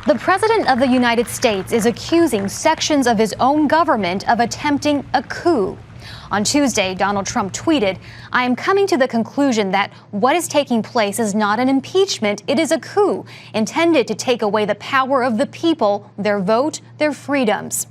The President of the United States is accusing sections of his own government of attempting a coup. On Tuesday, Donald Trump tweeted, "I am coming to the conclusion that what is taking place is not an impeachment, it is a coup intended to take away the power of the people, their vote, their freedoms."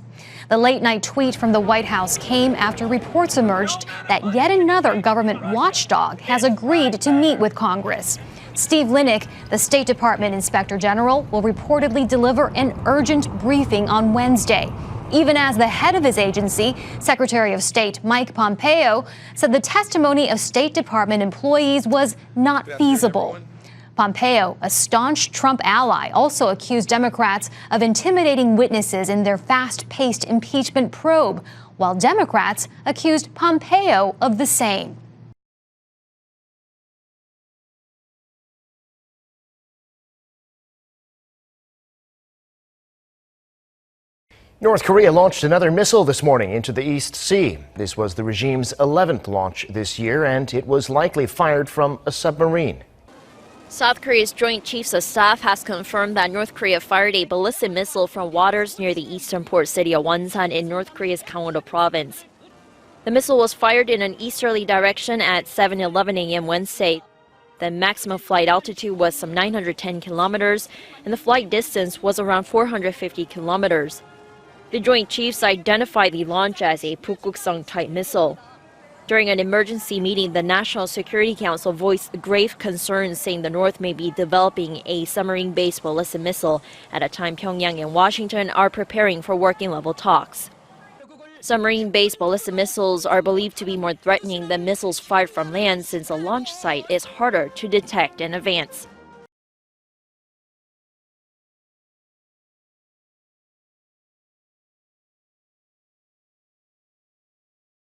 The late-night tweet from the White House came after reports emerged that yet another government watchdog has agreed to meet with Congress. Steve Linick, the State Department Inspector General, will reportedly deliver an urgent briefing on Wednesday, even as the head of his agency, Secretary of State Mike Pompeo, said the testimony of State Department employees was not feasible. Pompeo, a staunch Trump ally, also accused Democrats of intimidating witnesses in their fast-paced impeachment probe, while Democrats accused Pompeo of the same. North Korea launched another missile this morning into the East Sea. This was the regime's 11th launch this year, and it was likely fired from a submarine. South Korea's Joint Chiefs of Staff has confirmed that North Korea fired a ballistic missile from waters near the eastern port city of Wonsan in North Korea's Gangwon-do province. The missile was fired in an easterly direction at 7:11 a.m. Wednesday. The maximum flight altitude was some 910 kilometers, and the flight distance was around 450 kilometers. The Joint Chiefs identified the launch as a 북극성-type missile. During an emergency meeting, the National Security Council voiced grave concerns, saying the North may be developing a submarine-based ballistic missile at a time Pyongyang and Washington are preparing for working-level talks. Submarine-based ballistic missiles are believed to be more threatening than missiles fired from land, since a launch site is harder to detect in advance.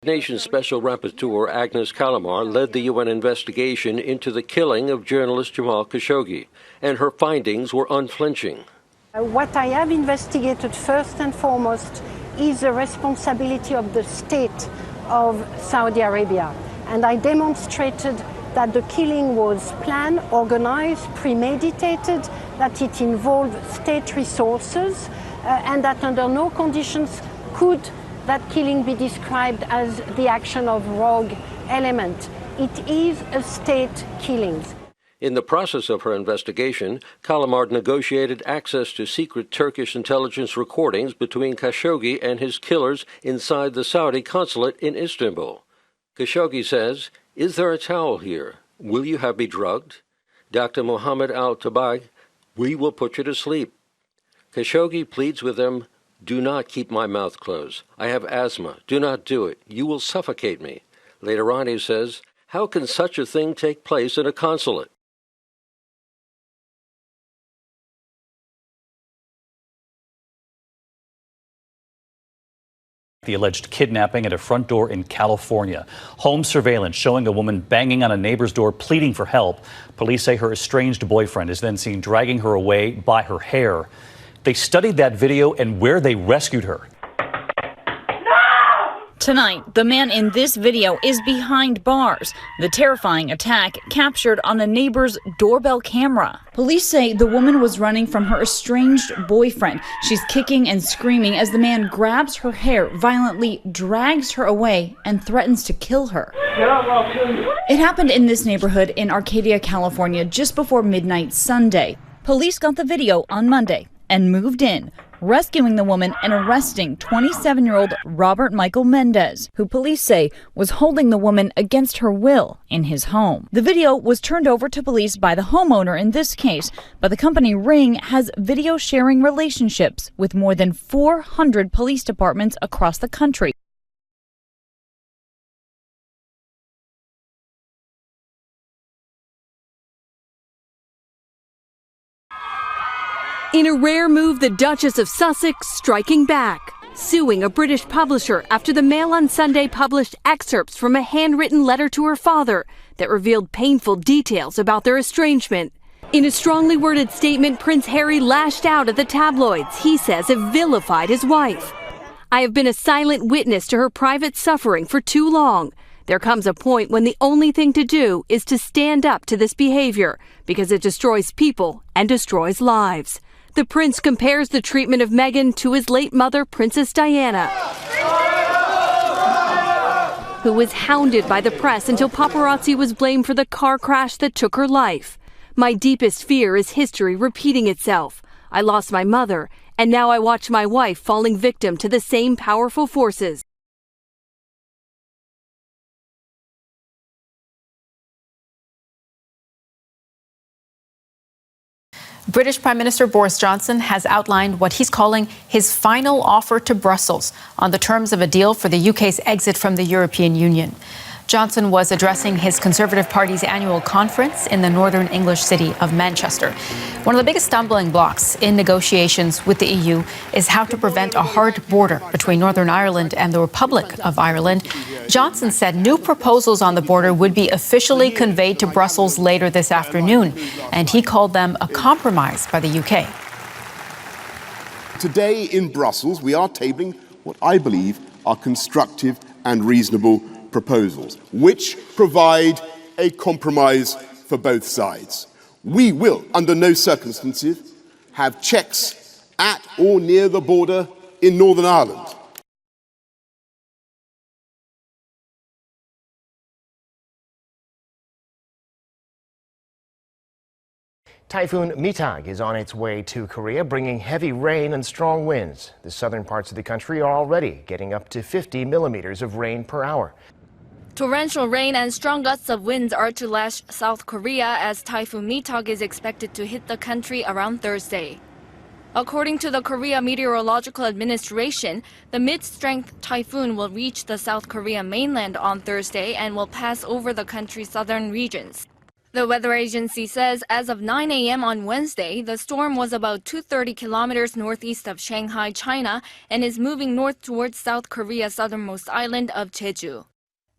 Nation's Special Rapporteur Agnes Callamard led the UN investigation into the killing of journalist Jamal Khashoggi, and her findings were unflinching. What I have investigated first and foremost is the responsibility of the state of Saudi Arabia, and I demonstrated that the killing was planned, organized, premeditated, that it involved state resources, and that under no conditions could that killing be described as the action of rogue element. It is a state killing. In the process of her investigation, Callamard negotiated access to secret Turkish intelligence recordings between Khashoggi and his killers inside the Saudi consulate in Istanbul. Khashoggi says, "Is there a towel here? Will you have me drugged? Dr. Mohammed al-Tabag, we will put you to sleep." Khashoggi pleads with them, "Do not keep my mouth closed. I have asthma. Do not do it. You will suffocate me." Later on, he says, "How can such a thing take place in a consulate?" The alleged kidnapping at a front door in California. Home surveillance showing a woman banging on a neighbor's door pleading for help. Police say her estranged boyfriend is then seen dragging her away by her hair. They studied that video and where they rescued her. Tonight, the man in this video is behind bars. The terrifying attack captured on a neighbor's doorbell camera. Police say the woman was running from her estranged boyfriend. She's kicking and screaming as the man grabs her hair, violently drags her away, and threatens to kill her. It happened in this neighborhood in Arcadia, California, just before midnight Sunday. Police got the video on Monday and moved in, rescuing the woman and arresting 27-year-old Robert Michael Mendez, who police say was holding the woman against her will in his home. The video was turned over to police by the homeowner in this case, but the company Ring has video sharing relationships with more than 400 police departments across the country. In a rare move, the Duchess of Sussex striking back, suing a British publisher after the Mail on Sunday published excerpts from a handwritten letter to her father that revealed painful details about their estrangement. In a strongly worded statement, Prince Harry lashed out at the tabloids he says have vilified his wife. "I have been a silent witness to her private suffering for too long. There comes a point when the only thing to do is to stand up to this behavior because it destroys people and destroys lives." The prince compares the treatment of Meghan to his late mother, Princess Diana, who was hounded by the press until paparazzi was blamed for the car crash that took her life. My deepest fear is history repeating itself. I lost my mother, and now I watch my wife falling victim to the same powerful forces. British Prime Minister Boris Johnson has outlined what he's calling his final offer to Brussels on the terms of a deal for the UK's exit from the European Union. Johnson was addressing his Conservative Party's annual conference in the northern English city of Manchester. One of the biggest stumbling blocks in negotiations with the EU is how to prevent a hard border between Northern Ireland and the Republic of Ireland. Johnson said new proposals on the border would be officially conveyed to Brussels later this afternoon, and he called them a compromise by the UK. Today in Brussels, we are tabling what I believe are constructive and reasonable proposals, which provide a compromise for both sides. We will, under no circumstances, have checks at or near the border in Northern Ireland. Typhoon Mitag is on its way to Korea, bringing heavy rain and strong winds. The southern parts of the country are already getting up to 50 millimeters of rain per hour. Torrential rain and strong gusts of winds are to lash South Korea as Typhoon Mitag is expected to hit the country around Thursday. According to the Korea Meteorological Administration, the mid-strength typhoon will reach the South Korean mainland on Thursday and will pass over the country's southern regions. The weather agency says as of 9 a.m. on Wednesday, the storm was about 230 kilometers northeast of Shanghai, China, and is moving north towards South Korea's southernmost island of Jeju.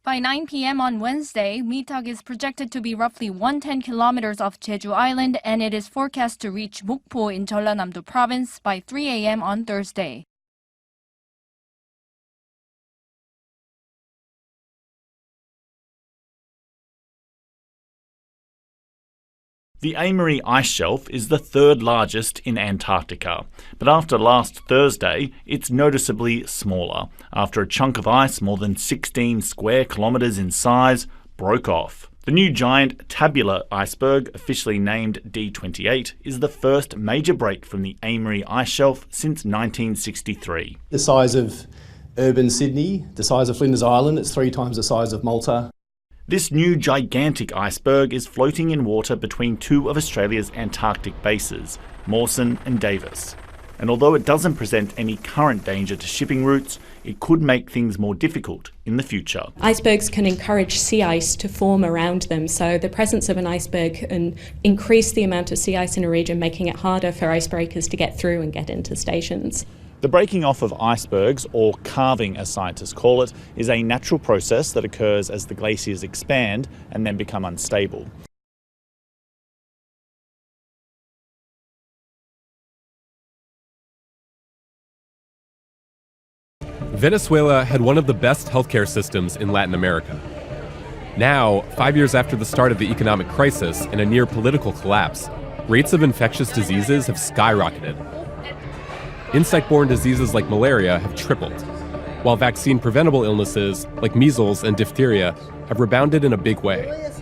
By 9 p.m. on Wednesday, Mitag is projected to be roughly 110 kilometers off Jeju Island, and it is forecast to reach Mokpo in Jeollanam-do province by 3 a.m. on Thursday. The Amery ice shelf is the third largest in Antarctica, but after last Thursday, it's noticeably smaller after a chunk of ice more than 16 square kilometres in size broke off. The new giant tabular iceberg, officially named D28, is the first major break from the Amery ice shelf since 1963. The size of urban Sydney, the size of Flinders Island, it's 3 times the size of Malta. This new gigantic iceberg is floating in water between 2 of Australia's Antarctic bases, Mawson and Davis. And although it doesn't present any current danger to shipping routes, it could make things more difficult in the future. Icebergs can encourage sea ice to form around them, so the presence of an iceberg can increase the amount of sea ice in a region, making it harder for icebreakers to get through and get into stations. The breaking off of icebergs, or calving as scientists call it, is a natural process that occurs as the glaciers expand and then become unstable. Venezuela had one of the best healthcare systems in Latin America. Now, 5 years after the start of the economic crisis and a near political collapse, rates of infectious diseases have skyrocketed. Insect-borne diseases like malaria have tripled, while vaccine-preventable illnesses like measles and diphtheria have rebounded in a big way.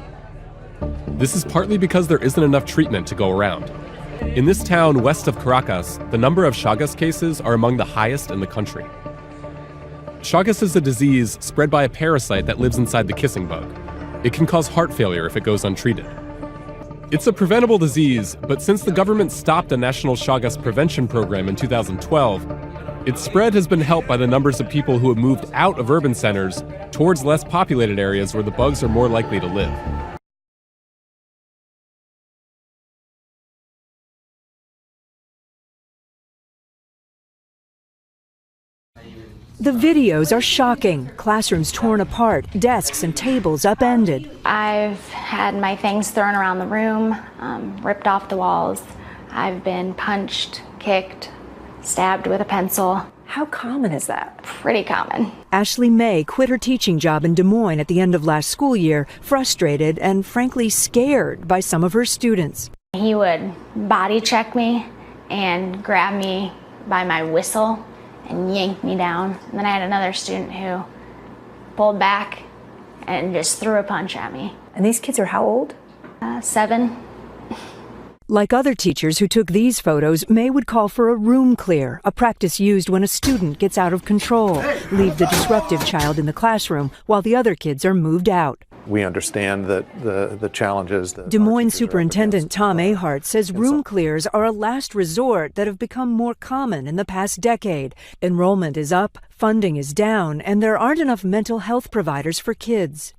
This is partly because there isn't enough treatment to go around. In this town west of Caracas, the number of Chagas cases are among the highest in the country. Chagas is a disease spread by a parasite that lives inside the kissing bug. It can cause heart failure if it goes untreated. It's a preventable disease, but since the government stopped a national Chagas prevention program in 2012, its spread has been helped by the numbers of people who have moved out of urban centers towards less populated areas where the bugs are more likely to live. The videos are shocking. Classrooms torn apart, desks and tables upended. I've had my things thrown around the room, ripped off the walls. I've been punched, kicked, stabbed with a pencil. How common is that? Pretty common. Ashley May quit her teaching job in Des Moines at the end of last school year, frustrated and frankly scared by some of her students. He would body check me and grabbed me by my whistle and yanked me down. And then I had another student who pulled back and just threw a punch at me. And these kids are how old? 7. Like other teachers who took these photos, May would call for a room clear, a practice used when a student gets out of control. Leave the disruptive child in the classroom while the other kids are moved out. We understand that the challenges that Des Moines Superintendent Tom Ahart says room clears are a last resort that have become more common in the past decade. Enrollment is up, funding is down, and there aren't enough mental health providers for kids.